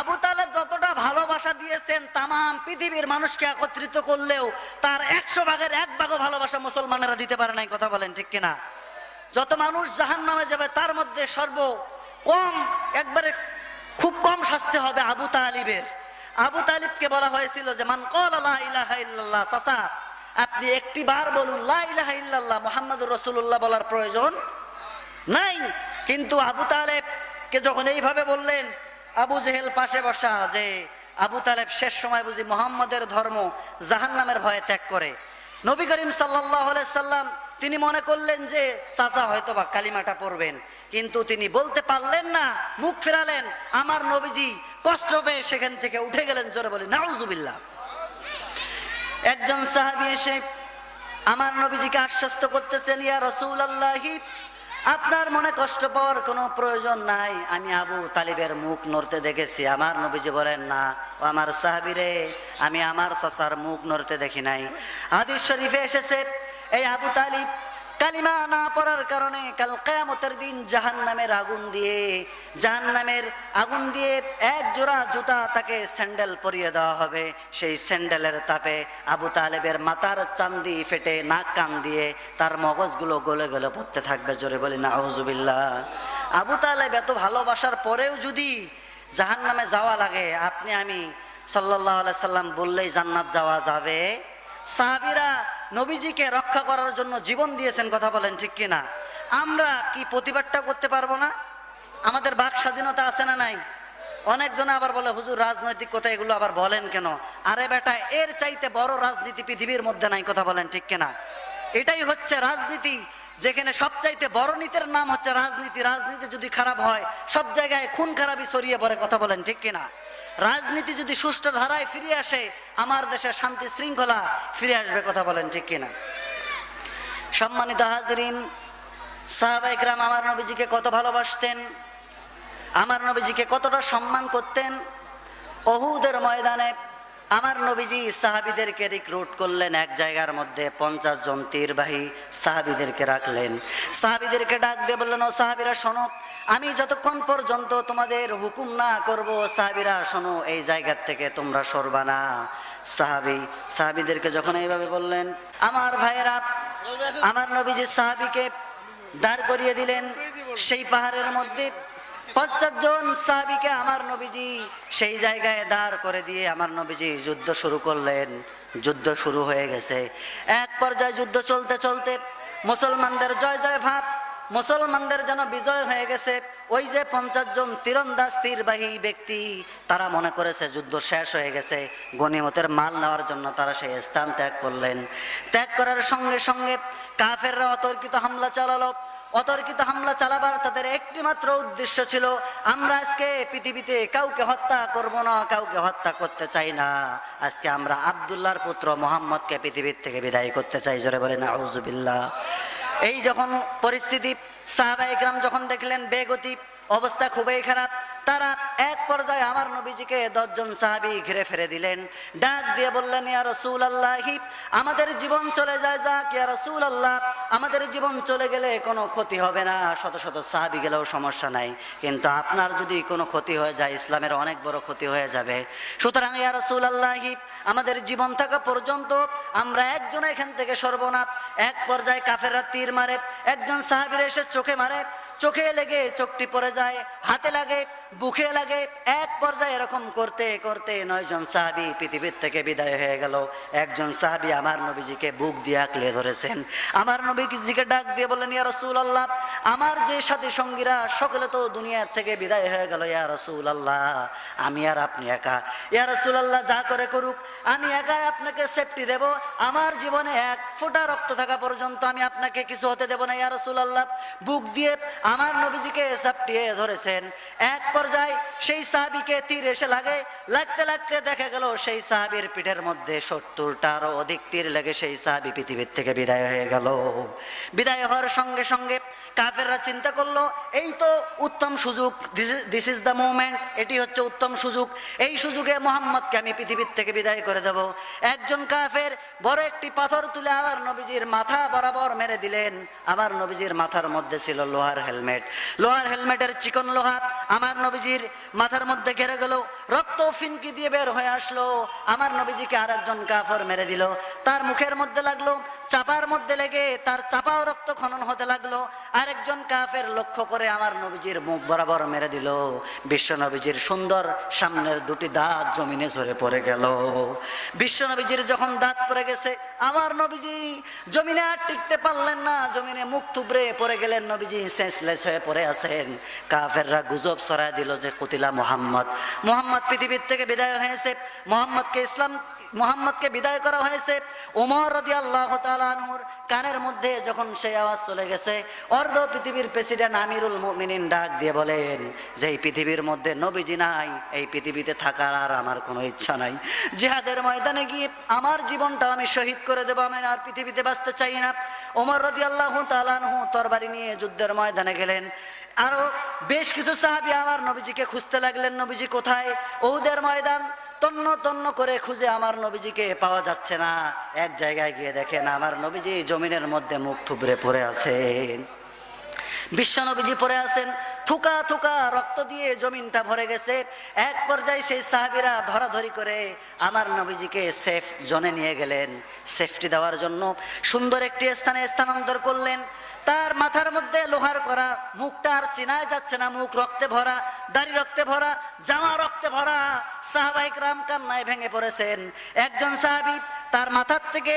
আবু তালেব যতটা ভালোবাসা দিয়েছেন তামাম পৃথিবীর মানুষকে একত্রিত করলেও তার 100 ভাগের 1 ভাগও ভালোবাসা মুসলমানেরা দিতে পারে নাই। কথা বলেন ঠিক কিনা? যত মানুষ জাহান্নামে যাবে তার মধ্যে কম একবারে খুব কম শাস্তি হবে আবু তালিবের। আবু তালিবকে বলা হয়েছিল যে মান ক্বালা লা ইলাহা ইল্লাল্লাহ, চাচা আপনি একটি বার বলুন লা ইলাহা ইল্লাল্লাহ মুহাম্মাদুর রাসূলুল্লাহ বলার প্রয়োজন নাই। কিন্তু আবু তালেবকে যখন এইভাবে বললেন, আবু জেহেল পাশে বসা, যে আবু তালেব শেষ সময় বুঝি মুহাম্মাদের ধর্ম জাহান্নামের ভয়ে ত্যাগ করে। নবী করিম সাল্লাল্লাহু আলাইহি সাল্লাম তিনি মনে করলেন যে চাচা হয়তো বা কালিমাটা পড়বেন, কিন্তু তিনি বলতে পারলেন না, মুখ ফেরালেন। আমার নবীজি কষ্ট পেয়ে সেখান থেকে উঠে গেলেন। জোরে বলি নাউজুবিল্লাহ। একজন সাহাবী এসে আমার নবীজিকে আশ্বস্ত করতেছেন, ইয়া রাসূলুল্লাহি আপনার মনে কষ্ট পাওয়ার কোনো প্রয়োজন নাই, আমি আবু তালিবের মুখ নড়তে দেখেছি। আমার নবীজি বলেন, না ও আমার সাহাবীরে, আমি আমার চাচার মুখ নড়তে দেখি নাই। হাদিস শরীফে এসেছে এই আবু তালিব কালিমা না পড়ার কারণে কাল কিয়ামতের দিন জাহান্নামের আগুন দিয়ে এক জোড়া জুতা তাকে স্যান্ডেল পরিয়ে দেওয়া হবে। সেই স্যান্ডেলের তাপে আবু তালেবের মাথার চান্দি ফেটে নাক কান দিয়ে তার মগজগুলো গলে গলে পড়তে থাকবে। জোরে বলি নাউজুবিল্লাহ। আবু তালেব এত ভালোবাসার পরেও যদি জাহান্নামে যাওয়া লাগে, আপনি আমি সাল্লাল্লাহু আলাইহি সাল্লাম বললেই জান্নাত যাওয়া যাবে? সাহাবীরা নবীজিকে রক্ষা করার জন্য জীবন দিয়েছেন। কথা বলেন ঠিক কিনা? আমরা কি প্রতিবাদটা করতে পারবো না? আমাদের বাক স্বাধীনতা আছে না নাই? অনেকজন আবার বলে হুজুর রাজনৈতিক কথা এগুলো আবার বলেন কেন? আরে বেটা, এর চাইতে বড় রাজনীতি পৃথিবীর মধ্যে নাই। কথা বলেন ঠিক কিনা? এটাই হচ্ছে রাজনীতি, যেখানে সবচাইতে বড় নীতির নাম হচ্ছে রাজনীতি। রাজনীতি যদি খারাপ হয় সব জায়গায় খুন খারাপি ছড়িয়ে পড়ে। কথা বলেন ঠিক কিনা? রাজনীতি যদি সুষ্ঠু ধারায় ফিরে আসে, আমার দেশে শান্তি শৃঙ্খলা ফিরে আসবে। কথা বলেন ঠিক কিনা? সম্মানিত হাজরিন, সাহাবায়ে কেরাম আমার নবীজিকে কত ভালোবাসতেন, আমার নবীজিকে কতটা সম্মান করতেন। উহুদের ময়দানে আমার নবীজি সাহাবীদেরকে রিক্রুট করলেন। এক জায়গার মধ্যে 50 জন তীরবাহী সাহাবীদেরকে রাখলেন। সাহাবীদেরকে ডাক দিয়ে বললেন, ও সাহাবীরা শোনো, আমি যতক্ষণ পর্যন্ত তোমাদের হুকুম না করব, সাহাবীরা শোনো, এই জায়গার থেকে তোমরা সরবা না। সাহাবীদেরকে যখন এইভাবে বললেন, আমার ভাইয়েরা, আমার নবীজি সাহাবীকে দাঁড় করিয়ে দিলেন সেই পাহাড়ের মধ্যে। 50 জন সাহাবীকে আমার নবীজি সেই জায়গায় দাঁড় করে দিয়ে আমার নবীজি যুদ্ধ শুরু করলেন। যুদ্ধ শুরু হয়ে গেছে। এক পর্যায়ে যুদ্ধ চলতে চলতে মুসলমানদের জয় জয় ভাব, মুসলমানদের যেন বিজয় হয়ে গেছে। ওই যে 50 জন তীরন্দাজ তীরবাহী ব্যক্তি, তারা মনে করেছে যুদ্ধ শেষ হয়ে গেছে, গনিমতের মাল নেওয়ার জন্য তারা সেই স্থান ত্যাগ করলেন। ত্যাগ করার সঙ্গে সঙ্গে কাফেররা অতর্কিত হামলা চালালো। অতর্কিত হামলা চালাবার তাদের একটি মাত্র উদ্দেশ্য ছিল, আমরা আজকে পৃথিবীতে কাউকে হত্যা করব না, কাউকে হত্যা করতে চাই না। আজকে আমরা আব্দুল্লাহর পুত্র মুহাম্মদকে পৃথিবীর থেকে বিদায় করতে চাই। জোরে বলেন নাউজুবিল্লাহ। এই যখন পরিস্থিতি, সাহাবায়ে কেরাম যখন দেখলেন বেগতি, অবস্থা খুবই খারাপ, তারা এক পর্যায়ে আমার নবীজিকে 10 জন সাহাবী ঘিরে ফেলে দিলেন। ডাক দিয়ে বললেন, ইয়া রাসূলুল্লাহি, আমাদের জীবন চলে যায় যাক, ইয়া রাসূলুল্লাহ, আমাদের জীবন চলে গেলে কোনো ক্ষতি হবে না, শত শত সাহাবী গেলেও সমস্যা নাই, কিন্তু আপনার যদি কোনো ক্ষতি হয়ে যায় ইসলামের অনেক বড় ক্ষতি হয়ে যাবে। সুতরাং ইয়া রাসূলুল্লাহি, আমাদের জীবন থাকা পর্যন্ত আমরা একজন এখান থেকে সরব না। এক পর্যায়ে কাফেররা তীর মারে, একজন সাহাবীর এসে চোখে মারে, চোখে লেগে চোখটি পড়ে যায়, হাতে লাগে, বুকে লাগে। এক পর্যায়ে এরকম করতে করতে 9 জন সাহাবী পৃথিবীর থেকে বিদায় হয়ে গেল। একজন সাহাবী আমার নবীজিকে বুক দিয়ে আঁকড়ে ধরেছেন। আমার নবীজিকে ডাক দিয়ে বললেন, ইয়া রাসূলুল্লাহ, আমার যে সাথী সঙ্গীরা সকলে তো দুনিয়ার থেকে বিদায় হয়ে গেল, ইয়া রাসূলুল্লাহ, আমি আর আপনি একা। ইয়া রাসূলুল্লাহ, যা করে করুক, আমি একাই আপনাকে সেফটি দেব। আমার জীবনে এক ফোঁটা রক্ত থাকা পর্যন্ত আমি আপনাকে কিছু হতে দেব না, ইয়া রাসূলুল্লাহ। বুক দিয়ে আমার নবীজিকে চাপটিয়ে ধরেছেন। এক পর্যায়ে সেই সাহাবীকে তীর এসে লাগে, লাগতে লাগতে দেখা গেল সেই সাহাবীর পিঠের মধ্যে 70টারও অধিক তীর লেগে সেই সাহাবী পৃথিবীর থেকে বিদায় হয়ে গেল। বিদায় হওয়ার সঙ্গে সঙ্গে কাফেররা চিন্তা করলো এই তো উত্তম সুযোগ, দিস ইজ দ্য মোমেন্ট, এটি হচ্ছে উত্তম সুযোগ, এই সুযোগে মোহাম্মদকে আমি পৃথিবীর থেকে বিদায় করে দেব। একজন কাফের বড় একটি পাথর তুলে আমার নবীজির মাথা বরাবর মেরে দিলেন। আমার নবীজির মাথার মধ্যে ছিল লোহার হেলমেট, লোহার হেলমেটের চিকন লোহা আমার নবীজির মাথার মধ্যে ঘেরে গেল, রক্ত ফিনকি দিয়ে বের হয়ে আসলো। আমার নবীজিকে আর একজন কাফের মেরে দিল, তার মুখের মধ্যে লাগলো, চাপার মধ্যে লেগে তার চাপাও রক্ত খনন হতে লাগলো। আরেকজন কাফের লক্ষ্য করে আমার নবীজির মুখ বরাবর মেরে দিল। বিশ্ব নবীজির সুন্দর সামনের দুটি দাঁত জমিনে ঝরে পড়ে গেল। বিশ্ব নবীজির যখন দাঁত পড়ে গেছে, আমার নবীজি জমিনে আর টিকতে পারলেন না, জমিনে মুখ থুবড়ে পড়ে গেলেন। নবীজি সেন্সলেস হয়ে পড়ে আছেন। কাফেররা গুজব ছড়ায় দিল যে কুতিলা মুহাম্মদ, মুহাম্মদ পৃথিবীর থেকে বিদায় হয়েছে, মুহাম্মদকে বিদায় করা হয়েছে। ওমর রাদিয়াল্লাহু তাআলা আনহুর কানের মধ্যে যখন সেই আওয়াজ চলে গেছে, অর্ধ পৃথিবীর প্রেসিডেন্ট আমিরুল মুমিনিন ডাক দিয়ে বলেন যে এই পৃথিবীর মধ্যে নবীজি নাই, এই পৃথিবীতে থাকার আর আমার কোনো ইচ্ছা নাই। জিহাদের ময়দানে গিয়ে আমার জীবনটা আমি শহীদ করে দেবো, আমি আর পৃথিবীতে বাঁচতে চাই না। ওমর রাদিয়াল্লাহু তাআলা আনহু তরবারি নিয়ে যুদ্ধের ময়দানে গেলেন। আরো বেশ কিছু সাহাবী আমার নবীজিকে খুঁজতে লাগলেন, নবীজি কোথায়? উহুদের ময়দান তন্ন তন্ন করে খুঁজে আমার নবীজিকে পাওয়া যাচ্ছে না। এক জায়গায় গিয়ে দেখেন আমার নবীজি জমিনের মধ্যে মুখ থুবড়ে পড়ে আছেন। বিশ্ব নবীজি পড়ে আছেন, থুকা থুকা রক্ত দিয়ে জমিনটা ভরে গেছে। এক পর্যায়ে সেই সাহাবীরা ধরাধরি করে আমার নবীজিকে সেফ জোনে নিয়ে গেলেন। সেফটি দেওয়ার জন্য সুন্দর একটি স্থানে স্থানান্তর করলেন। তার মাথার মধ্যে লোহার করা, মুখটা আর চেনাই যাচ্ছে না, মুখ রক্তে ভরা, দাড়ি রক্তে ভরা, জামা রক্তে ভরা। সাহাবায়ে কেরাম কান্নায় ভেঙে পড়েছেন। একজন সাহাবী তার মাথার থেকে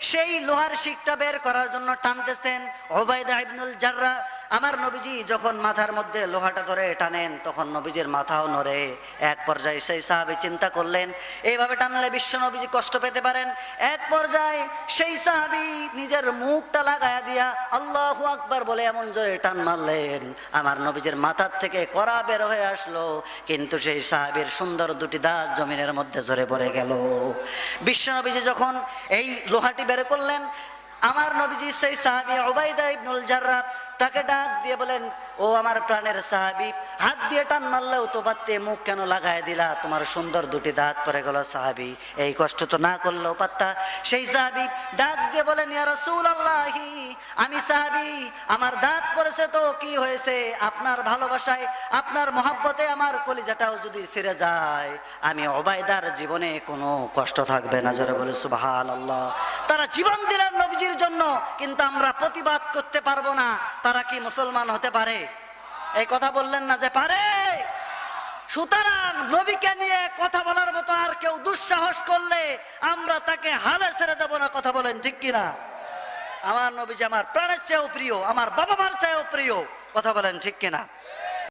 সেই লোহার শিকটা বের করার জন্য টানতেছেন, উবাইদা ইবনুল জাররাহ। আমার নবীজি যখন মাথার মধ্যে লোহাটা ধরে টানেন তখন নবীজির মাথাও নড়ে। এক পর্যায়ে সেই সাহাবী চিন্তা করলেন এইভাবে টানলে বিশ্ব নবীজি কষ্ট পেতে পারেন। এক পর্যায়ে সেই সাহাবী নিজের মুখটা লাগায়া দিয়া আল্লাহু আকবার বলে এমন জোরে টান মারলেন, আমার নবীজির মাথার থেকে কড়া বের হয়ে আসলো, কিন্তু সেই সাহাবীর সুন্দর দুটি দাঁত জমিনের মধ্যে ঝরে পড়ে গেল। বিশ্ব নবীজি যখন এই লোহাটি বের করলেন, আমার নবীজি সেই সাহাবী উবাইদা ইবনুল জাররাহ তাকে ডাক দিয়ে বলেন, ও আমার প্রাণের সাহাবী, হাত দিয়ে টান মারলেও তো পারতে, মুখ কেন লাগায় দিলা? তোমার সুন্দর দুটি দাঁত পড়ে গেল। সাহাবী এই কষ্ট তো না করলেও পারতা। সেই সাহাবী ডাক দিয়ে বলেন, ইয়া রাসূলুল্লাহি, আমি সাহাবী, আমার দাঁত পড়েছে তো কি হয়েছে? আপনার ভালোবাসায়, আপনার মহব্বতে আমার কলিজাটাও যদি ছিঁড়ে যায়, আমি উবাইদার জীবনে কোনো কষ্ট থাকবে না। জোরে বলে সুবহানাল্লাহ। তারা জীবন দিলেন নবীজির জন্য, কিন্তু আমরা প্রতিবাদ করতে পারবো না। তারা কি মুসলমান হতে পারে? এই কথা বললেন না যে পারে। সুতরাং নবীকে নিয়ে কথা বলার মতো আর কেউ দুঃসাহস করলে আমরা তাকে হালে ছেড়ে দেব না। কথা বলেন ঠিক কিনা? আমার নবীজি আমার প্রাণের চেয়েও প্রিয়, আমার বাবা মার চেয়েও প্রিয়। কথা বলেন ঠিক কিনা?